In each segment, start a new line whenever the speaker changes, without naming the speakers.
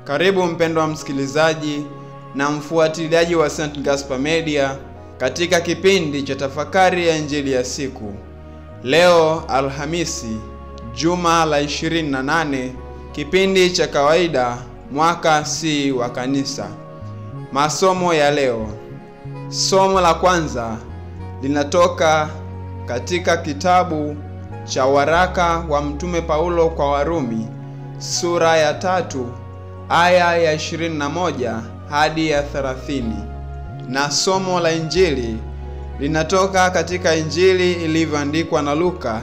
Karibu mpendwa msikilizaji na mfuatiliaji wa St. Gaspar Media katika kipindi cha tafakari ya Injili ya siku. Leo Alhamisi, juma la 28, kipindi cha kawaida, mwaka C wa kanisa. Masomo ya leo. Somo la kwanza linatoka katika kitabu cha waraka wa Mtume Paulo kwa Warumi, sura ya 3, aya ya 21 hadi ya 30. Na somo la Injili linatoka katika Injili ilivyoandikwa na Luka,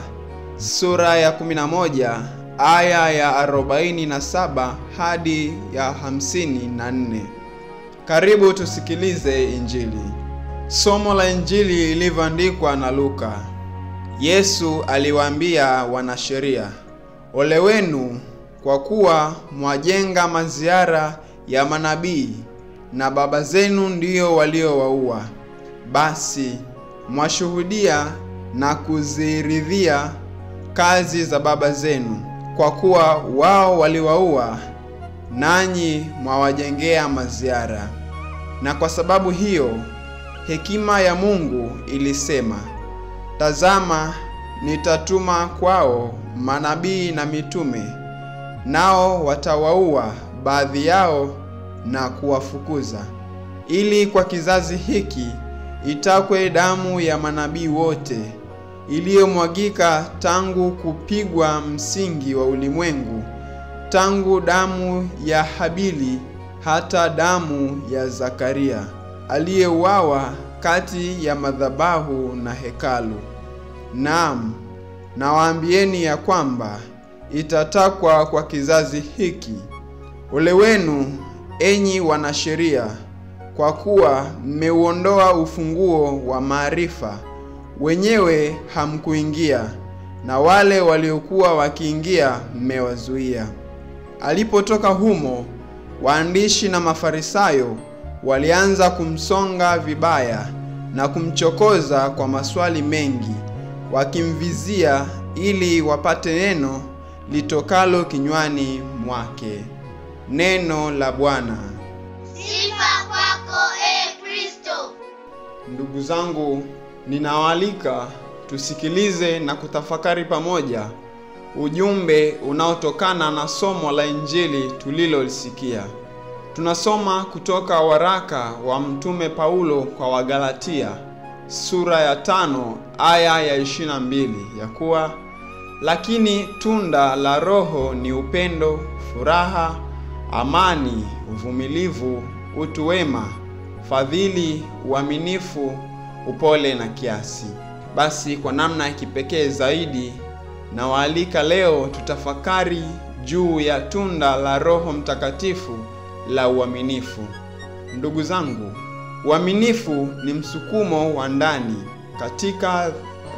sura ya 11, aya ya 47 hadi ya 54. Karibu tusikilize Injili. Somo la Injili ilivyoandikwa na Luka. Yesu aliwaambia wanasheria, "Ole wenu, kwa kuwa mwajenga maziara ya manabii, na baba zenu ndio waliowaua. Basi mwashuhudia na kuziridhia kazi za baba zenu, kwa kuwa wao waliwaua, nanyi mwawajengea maziara. Na kwa sababu hiyo hekima ya Mungu ilisema, tazama, nitatuma kwao manabii na mitume, nao watawaua baadhi yao na kuwafukuza, ili kwa kizazi hiki itakwe damu ya manabii wote iliyomwagika tangu kupigwa msingi wa ulimwengu, tangu damu ya Habili hata damu ya Zakaria aliyeuawa kati ya madhabahu na hekalu. Naam, nawaambieni ya kwamba itatakwa kwa kizazi hiki. Ole wenu, enyi wanasheria, kwa kuwa mmeuondoa ufunguo wa maarifa. Wenyewe hamkuingia, na wale waliokuwa wakiingia mmewazuia." Alipotoka humo, waandishi na Mafarisayo walianza kumsonga vibaya na kumchokoza kwa maswali mengi, wakimvizia ili wapate neno litokalo kinywani mwake. Neno la Bwana.
Sifa kwako Kristo.
Ndugu zangu, ninawaalika tusikilize na kutafakari pamoja ujumbe unaotokana na somo la Injili tulilolisikia. Tunasoma kutoka waraka wa Mtume Paulo kwa Wagalatia, sura ya 5, aya ya 22, ya kuwa, "Lakini tunda la Roho ni upendo, furaha, amani, uvumilivu, utu wema, fadhili, uaminifu, upole na kiasi." Basi kwa namna ya kipekee zaidi, nawaalika leo tutafakari juu ya tunda la Roho Mtakatifu la uaminifu. Ndugu zangu, uaminifu ni msukumo wa ndani katika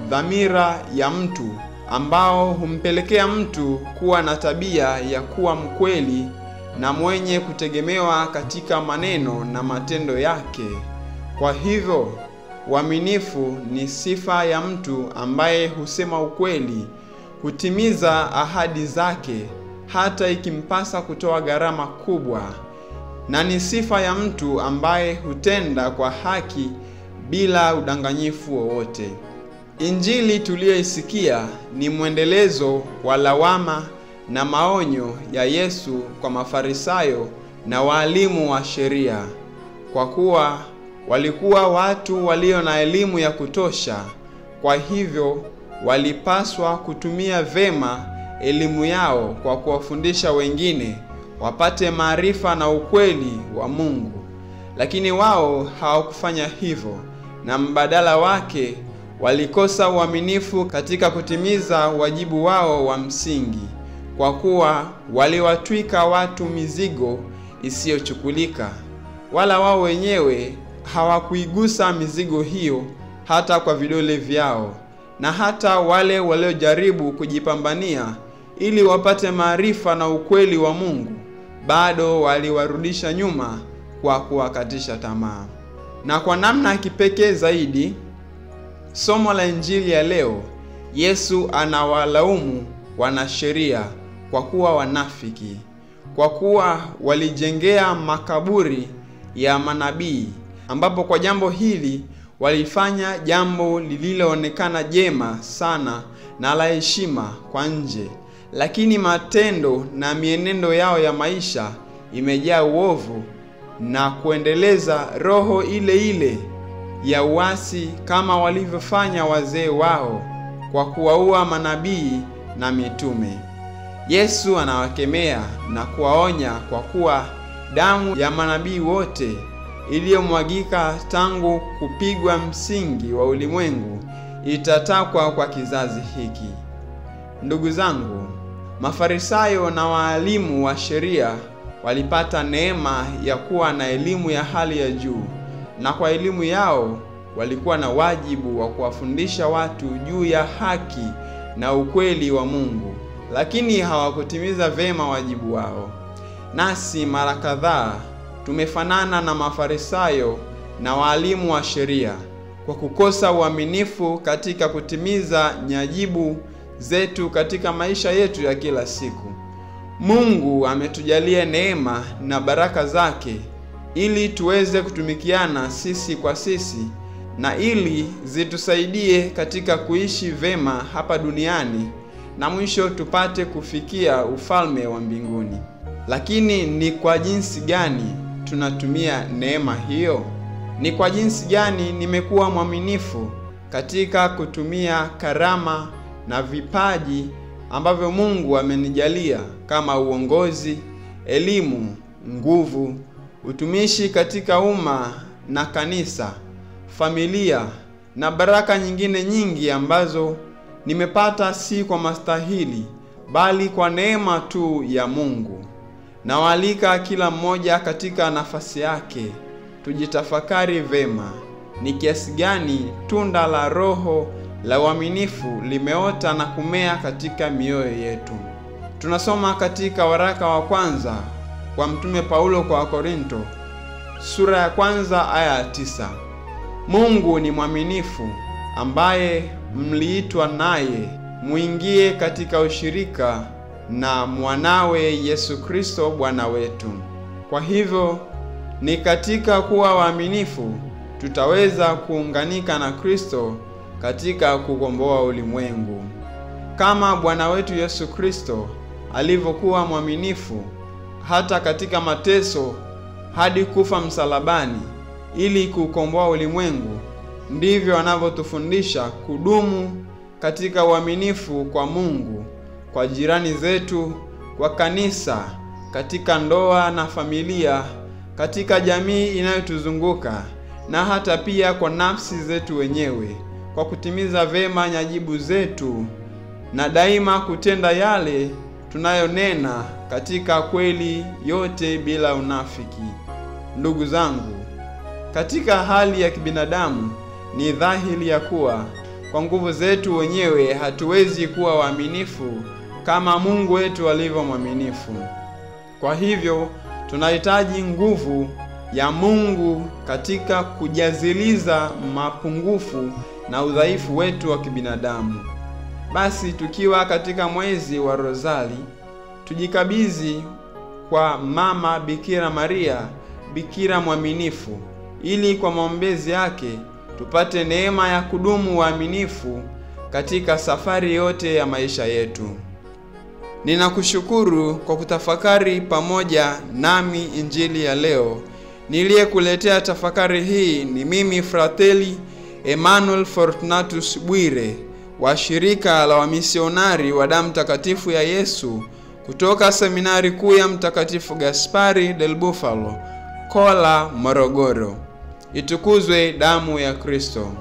dhamira ya mtu ambao humpelekea mtu kuwa na tabia ya kuwa mkweli na mwenye kutegemewa katika maneno na matendo yake. Kwa hivyo, uaminifu ni sifa ya mtu ambaye husema ukweli, hutimiza ahadi zake hata ikimpasa kutoa gharama kubwa, na ni sifa ya mtu ambaye hutenda kwa haki bila udanganyifu wowote. Injili tuliyoisikia ni mwendelezo wa lawama na maonyo ya Yesu kwa Mafarisayo na walimu wa sheria, kwa kuwa walikuwa watu walio na elimu ya kutosha. Kwa hivyo walipaswa kutumia vema elimu yao kwa kuwafundisha wengine wapate maarifa na ukweli wa Mungu. Lakini wao hawakufanya hivyo, na mbadala wake walikosa uaminifu katika kutimiza wajibu wao wa msingi, kwa kuwa waliwatwika watu mizigo isiyochukulika, wala wao wenyewe hawakuigusa mizigo hiyo hata kwa vidole vyao. Na hata wale waliojaribu kujipambania ili wapate maarifa na ukweli wa Mungu, bado waliwarudisha nyuma kwa kuwakatisha tamaa. Na kwa namna kipekee zaidi, somo la Injili ya leo, Yesu anawalaumu wanasheria kwa kuwa wanafiki. kwa kuwa walijengea makaburi ya manabii, ambapo kwa jambo hili walifanya jambo lililoonekana jema sana na la heshima kwa nje, lakini matendo na mienendo yao ya maisha imejaa uovu na kuendeleza roho ile ile ya uasi, kama walivyofanya wazee wao kwa kuwaua manabii na mitume. Yesu anawakemea na kuwaonya kwa kuwa damu ya manabii wote iliyomwagika tangu kupigwa msingi wa ulimwengu itatakwa kwa kizazi hiki. Ndugu zangu, Mafarisayo na waalimu wa sheria walipata neema ya kuwa na elimu ya hali ya juu, na kwa elimu yao walikuwa na wajibu wa kuwafundisha watu juu ya haki na ukweli wa Mungu, lakini hawakutimiza vema wajibu wao. Nasi mara kadhaa tumefanana na Mafarisayo na waalimu wa sheria kwa kukosa uaminifu katika kutimiza nyajibu zetu katika maisha yetu ya kila siku. Mungu ametujalia neema na baraka zake ili tuweze kutumikiana sisi kwa sisi, na ili zitusaidie katika kuishi vema hapa duniani na mwisho tupate kufikia ufalme wa mbinguni. Lakini ni kwa jinsi gani tunatumia neema hiyo? Ni kwa jinsi gani nimekuwa mwaminifu katika kutumia karama na vipaji ambavyo Mungu amenijalia kama uongozi, elimu, nguvu, utumishi katika umma na kanisa, familia na baraka nyingine nyingi ambazo nimepata si kwa mastahili bali kwa neema tu ya Mungu. Nawaalika kila mmoja katika nafasi yake tujitafakari vema ni kiasi gani tunda la Roho la uaminifu limeota na kumea katika mioyo yetu. Tunasoma katika waraka wa kwanza kwa Mtume Paulo kwa Korinto, sura ya 1 aya ya 9. Mungu ni mwaminifu, ambaye mliitwa naye muingie katika ushirika na mwanawe Yesu Kristo Bwana wetu. Kwa hivyo ni katika kuwa waaminifu tutaweza kuunganika na Kristo katika kukomboa ulimwengu. Kama Bwana wetu Yesu Kristo alivyokuwa mwaminifu hata katika mateso hadi kufa msalabani ili kukomboa ulimwengu, ndivyo anavyotufundisha kudumu katika uaminifu kwa Mungu, kwa jirani zetu, kwa kanisa, katika ndoa na familia, katika jamii inayotuzunguka na hata pia kwa nafsi zetu wenyewe, kwa kutimiza vema nyajibu zetu na daima kutenda yale tunayonena katika kweli yote bila unafiki. Ndugu zangu, katika hali ya kibinadamu ni dhahiri ya kuwa kwa nguvu zetu wenyewe hatuwezi kuwa waaminifu kama Mungu wetu alivyo mwaminifu. Kwa hivyo tunahitaji nguvu ya Mungu katika kujaziliza mapungufu na udhaifu wetu wa kibinadamu. Basi tukiwa katika mwezi wa Rozari, tujikabidhi kwa Mama Bikira Maria, Bikira mwaminifu, ili kwa maombezi yake tupate neema ya kudumu waaminifu katika safari yote ya maisha yetu. Ninakushukuru kwa kutafakari pamoja nami injili ya leo. Niliyekuletea tafakari hii ni mimi Fratelli Emmanuel Fortunatus Bwire wa shirika la wamisionari wa damu takatifu ya Yesu kutoka seminari kuu ya Mtakatifu Gaspari del Bufalo, Kola, Morogoro. Itukuzwe damu ya Kristo.